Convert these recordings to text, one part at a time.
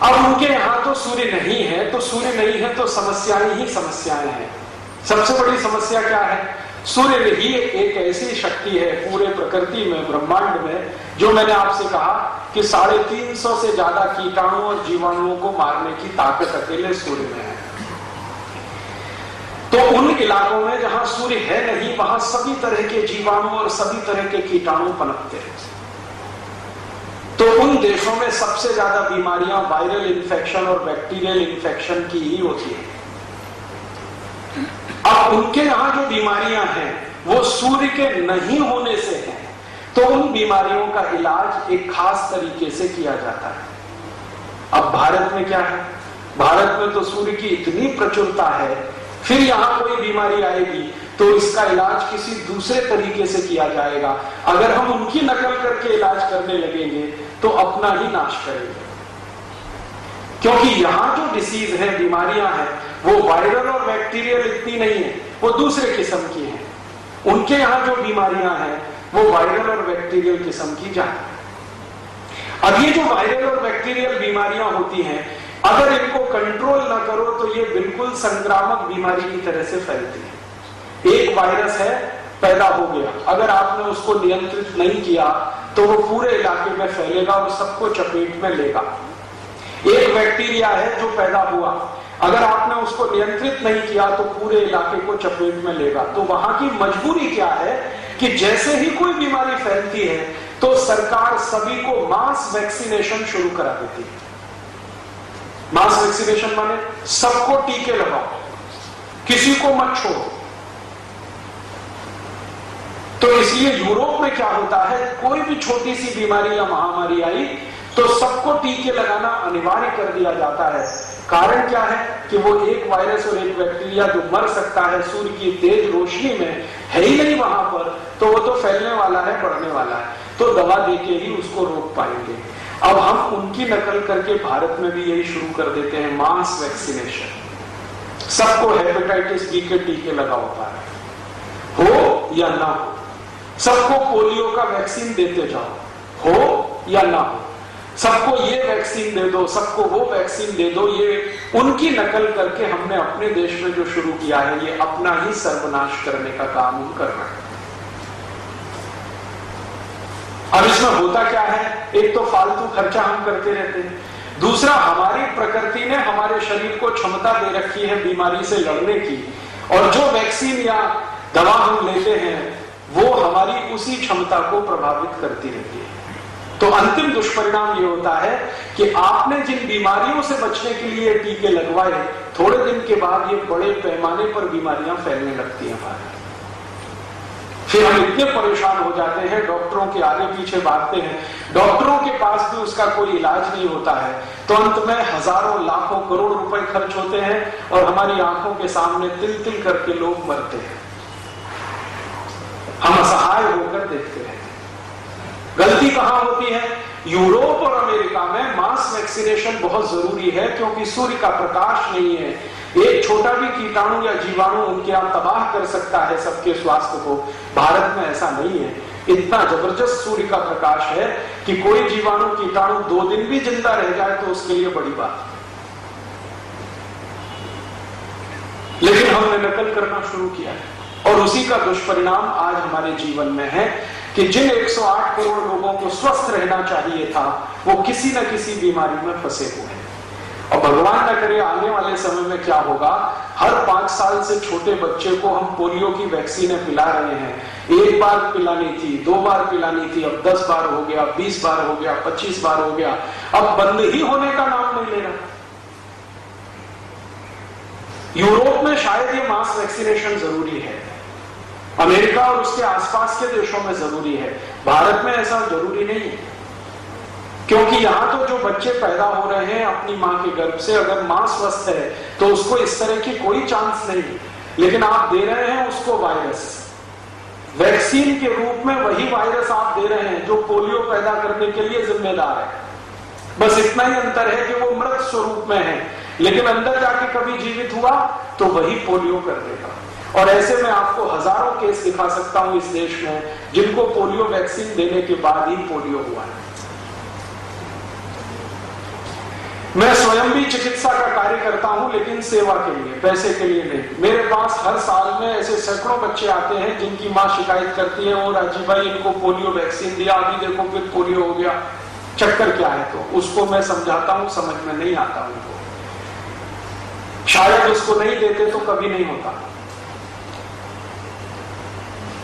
अब उनके यहां तो सूर्य नहीं है, तो सूर्य नहीं है तो समस्याएं ही समस्याएं हैं। सबसे बड़ी समस्या क्या है? सूर्य ही एक ऐसी शक्ति है पूरे प्रकृति में, ब्रह्मांड में, जो मैंने आपसे कहा कि 350 से ज्यादा कीटाणु और जीवाणुओं को मारने की ताकत अकेले सूर्य में है। तो उन इलाकों में जहां सूर्य है नहीं, वहां सभी तरह के जीवाणु और सभी तरह के कीटाणु पनपते हैं। तो उन देशों में सबसे ज्यादा बीमारियां वायरल इन्फेक्शन और बैक्टीरियल इन्फेक्शन की ही होती है। अब उनके यहां जो बीमारियां हैं वो सूर्य के नहीं होने से हैं, तो उन बीमारियों का इलाज एक खास तरीके से किया जाता है। अब भारत में क्या है? भारत में तो सूर्य की इतनी प्रचुरता है, फिर यहां कोई बीमारी आएगी तो इसका इलाज किसी दूसरे तरीके से किया जाएगा। अगर हम उनकी नकल करके इलाज करने लगेंगे तो अपना ही नाश करेंगे, क्योंकि यहां जो डिसीज है, बीमारियां हैं, वो वायरल और बैक्टीरियल इतनी नहीं है, वो दूसरे किस्म की हैं। उनके यहां जो बीमारियां हैं वो वायरल और बैक्टीरियल किस्म की ज्यादा है। अब ये जो वायरल और बैक्टीरियल बीमारियां होती हैं, अगर इनको कंट्रोल ना करो तो ये बिल्कुल संक्रामक बीमारी की तरह से फैलती है। एक वायरस है, पैदा हो गया, अगर आपने उसको नियंत्रित नहीं किया तो वो पूरे इलाके में फैलेगा और सबको चपेट में लेगा। एक बैक्टीरिया है जो पैदा हुआ, अगर आपने उसको नियंत्रित नहीं किया तो पूरे इलाके को चपेट में लेगा। तो वहां की मजबूरी क्या है कि जैसे ही कोई बीमारी फैलती है तो सरकार सभी को मास वैक्सीनेशन शुरू करा देती है। मास वैक्सीनेशन माने सबको टीके लगाओ, किसी को मत छोड़ो। तो इसलिए यूरोप में क्या होता है, कोई भी छोटी सी बीमारी या महामारी आई तो सबको टीके लगाना अनिवार्य कर दिया जाता है। कारण क्या है कि वो एक वायरस और एक बैक्टीरिया जो मर सकता है सूर्य की तेज रोशनी में, है ही नहीं वहां पर, तो वो तो फैलने वाला है, बढ़ने वाला है, तो दवा देके ही उसको रोक पाएंगे। अब हम उनकी नकल करके भारत में भी यही शुरू कर देते हैं, मास वैक्सीनेशन। सबको हेपेटाइटिस बी के टीके लगाओ, हो या ना हो। सबको पोलियो का वैक्सीन देते जाओ, हो या ना हो। सबको ये वैक्सीन दे दो, सबको वो वैक्सीन दे दो। ये उनकी नकल करके हमने अपने देश में जो शुरू किया है, ये अपना ही सर्वनाश करने का काम हम कर रहे हैं। अब इसमें होता क्या है, एक तो फालतू खर्चा हम करते रहते हैं, दूसरा हमारी प्रकृति ने हमारे शरीर को क्षमता दे रखी है बीमारी से लड़ने की, और जो वैक्सीन या दवा हम लेते हैं वो हमारी उसी क्षमता को प्रभावित करती रहती है। तो अंतिम दुष्परिणाम ये होता है कि आपने जिन बीमारियों से बचने के लिए टीके लगवाए, थोड़े दिन के बाद ये बड़े पैमाने पर बीमारियां फैलने लगती हैं हमारे। फिर हम इतने परेशान हो जाते हैं, डॉक्टरों के आगे पीछे भागते हैं, डॉक्टरों के पास भी उसका कोई इलाज नहीं होता है, तो अंत में हजारों लाखों करोड़ रुपए खर्च होते हैं और हमारी आंखों के सामने तिल तिल करके लोग मरते हैं। हम असहाय होकर देखते हैं। गलती कहां होती है? यूरोप और अमेरिका में मास वैक्सीनेशन बहुत जरूरी है, क्योंकि सूर्य का प्रकाश नहीं है, एक छोटा भी कीटाणु या जीवाणु उनके यहां तबाह कर सकता है सबके स्वास्थ्य को। भारत में ऐसा नहीं है, इतना जबरदस्त सूर्य का प्रकाश है कि कोई जीवाणु कीटाणु 2 दिन भी जिंदा रह जाए तो उसके लिए बड़ी बात। लेकिन हमने नकल करना शुरू किया है, और उसी का दुष्परिणाम आज हमारे जीवन में है कि जिन 108 करोड़ लोगों को स्वस्थ रहना चाहिए था, वो किसी न किसी बीमारी में फंसे हुए हैं। और भगवान न करे आने वाले समय में क्या होगा, हर 5 साल से छोटे बच्चे को हम पोलियो की वैक्सीनें पिला रहे हैं। 1 बार पिलानी थी, 2 बार पिलानी थी, अब 10 बार हो गया, 20 बार हो गया, 25 बार हो गया, अब बंद ही होने का नाम नहीं ले रहा। यूरोप में शायद ये मास वैक्सीनेशन जरूरी है, अमेरिका और उसके आसपास के देशों में जरूरी है, भारत में ऐसा जरूरी नहीं है। क्योंकि यहां तो जो बच्चे पैदा हो रहे हैं अपनी मां के गर्भ से, अगर मां स्वस्थ है तो उसको इस तरह की कोई चांस नहीं, लेकिन आप दे रहे हैं उसको वायरस, वैक्सीन के रूप में वही वायरस आप दे रहे हैं जो पोलियो पैदा करने के लिए जिम्मेदार है। बस इतना ही अंतर है कि वो मृत स्वरूप में है, लेकिन अंदर जाके कभी जीवित हुआ तो वही पोलियो कर देगा। और ऐसे में आपको हजारों केस दिखा सकता हूं इस देश में जिनको पोलियो वैक्सीन देने के बाद ही पोलियो हुआ है। मैं स्वयं भी चिकित्सा का कार्य करता हूं, लेकिन सेवा के लिए, पैसे के लिए नहीं। मेरे पास हर साल में ऐसे सैकड़ों बच्चे आते हैं जिनकी मां शिकायत करती है, ओ राजीव भाई इनको पोलियो वैक्सीन दिया, अभी देखो फिर पोलियो हो गया, चक्कर क्या है? तो उसको मैं समझाता हूं, समझ में नहीं आता उनको, शायद उसको नहीं देते तो कभी नहीं होता।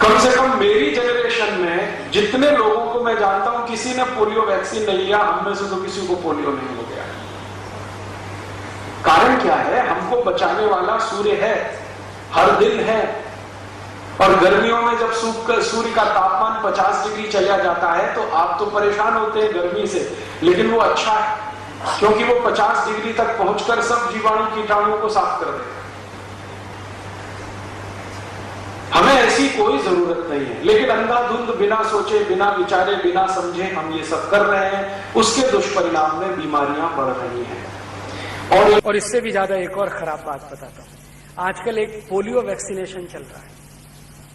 कम से कम मेरी जनरेशन में जितने लोगों को मैं जानता हूं, किसी ने पोलियो वैक्सीन नहीं लिया, हम में से तो किसी को पोलियो नहीं हो गया। कारण क्या है? हमको बचाने वाला सूर्य है, हर दिन है। और गर्मियों में जब सूर्य का तापमान 50 डिग्री चला जाता है तो आप तो परेशान होते हैं गर्मी से, लेकिन वो अच्छा है, क्योंकि वो 50 डिग्री तक पहुंचकर सब जीवाणु कीटाणुओं को साफ कर देगा। हमें ऐसी कोई जरूरत नहीं है, लेकिन अंधाधुंध बिना सोचे, बिना विचारे, बिना समझे हम ये सब कर रहे हैं। उसके दुष्परिणाम में बीमारियां बढ़ रही हैं। और इससे भी ज्यादा एक और खराब बात बताता हूं। आजकल एक पोलियो वैक्सीनेशन चल रहा है,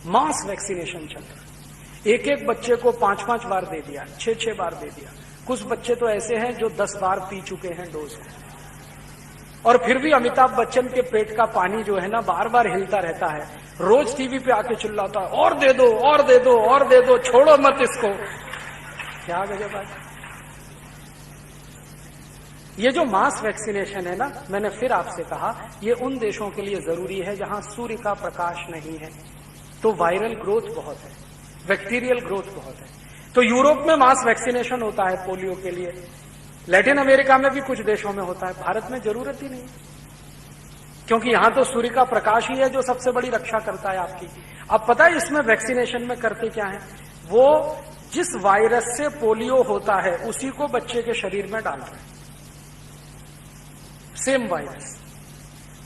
मास वैक्सीनेशन चल रहा है। एक एक बच्चे को 5-5 बार दे दिया, 6-6 बार दे दिया। कुछ बच्चे तो ऐसे हैं जो 10 बार पी चुके हैं डोज। और फिर भी अमिताभ बच्चन के पेट का पानी जो है ना, बार बार हिलता रहता है। रोज टीवी पे आके चिल्लाता है, और दे दो, और दे दो, और दे दो, छोड़ो मत इसको। क्या गजब है। ये जो मास वैक्सीनेशन है ना, मैंने फिर आपसे कहा, ये उन देशों के लिए जरूरी है जहां सूर्य का प्रकाश नहीं है, तो वायरल ग्रोथ बहुत है, बैक्टीरियल ग्रोथ बहुत है। तो यूरोप में मास वैक्सीनेशन होता है पोलियो के लिए, लैटिन अमेरिका में भी कुछ देशों में होता है, भारत में जरूरत ही नहीं, क्योंकि यहां तो सूर्य का प्रकाश ही है जो सबसे बड़ी रक्षा करता है आपकी। अब पता है इसमें वैक्सीनेशन में करते क्या है? वो जिस वायरस से पोलियो होता है उसी को बच्चे के शरीर में डाल रहे हैं, सेम वायरस।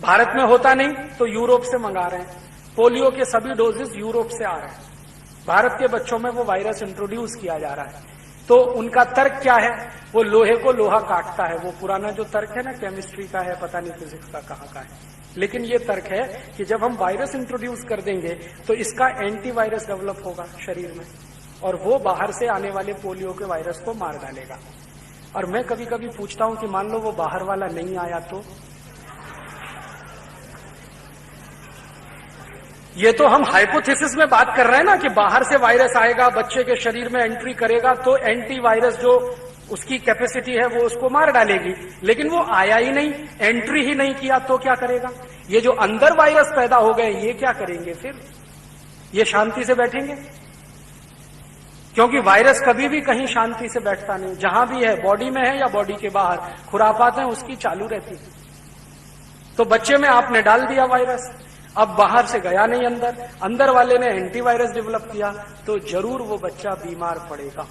भारत में होता नहीं तो यूरोप से मंगा रहे हैं। पोलियो के सभी डोजेस यूरोप से आ रहे हैं, भारत के बच्चों में वो वायरस इंट्रोड्यूस किया जा रहा है। तो उनका तर्क क्या है? वो लोहे को लोहा काटता है। वो पुराना जो तर्क है ना, केमिस्ट्री का है, पता नहीं फिजिक्स का कहां का है, लेकिन ये तर्क है कि जब हम वायरस इंट्रोड्यूस कर देंगे तो इसका एंटीवायरस डेवलप होगा शरीर में, और वो बाहर से आने वाले पोलियो के वायरस को मार डालेगा। और मैं कभी कभी पूछता हूं कि मान लो वो बाहर वाला नहीं आया तो? ये तो हम हाइपोथेसिस में बात कर रहे हैं ना कि बाहर से वायरस आएगा, बच्चे के शरीर में एंट्री करेगा तो एंटीवायरस जो उसकी कैपेसिटी है वो उसको मार डालेगी। लेकिन वो आया ही नहीं, एंट्री ही नहीं किया, तो क्या करेगा? ये जो अंदर वायरस पैदा हो गए ये क्या करेंगे फिर? ये शांति से बैठेंगे? क्योंकि वायरस कभी भी कहीं शांति से बैठता नहीं, जहां भी है, बॉडी में है या बॉडी के बाहर, खुरापात है उसकी चालू रहती है। तो बच्चे में आपने डाल दिया वायरस, अब बाहर से गया नहीं अंदर, अंदर वाले ने एंटीवायरस डेवलप किया, तो जरूर वो बच्चा बीमार पड़ेगा,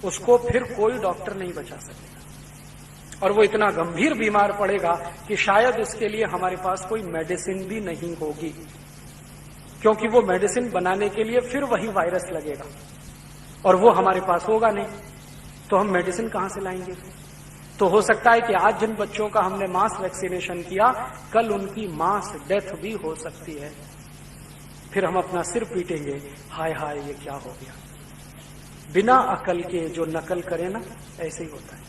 उसको फिर कोई डॉक्टर नहीं बचा सकेगा। और वो इतना गंभीर बीमार पड़ेगा कि शायद उसके लिए हमारे पास कोई मेडिसिन भी नहीं होगी, क्योंकि वो मेडिसिन बनाने के लिए फिर वही वायरस लगेगा और वो हमारे पास होगा नहीं, तो हम मेडिसिन कहां से लाएंगे? तो हो सकता है कि आज जिन बच्चों का हमने मास वैक्सीनेशन किया, कल उनकी मास डेथ भी हो सकती है। फिर हम अपना सिर पीटेंगे, हाय हाय ये क्या हो गया। बिना अकल के जो नकल करे ना, ऐसे ही होता है।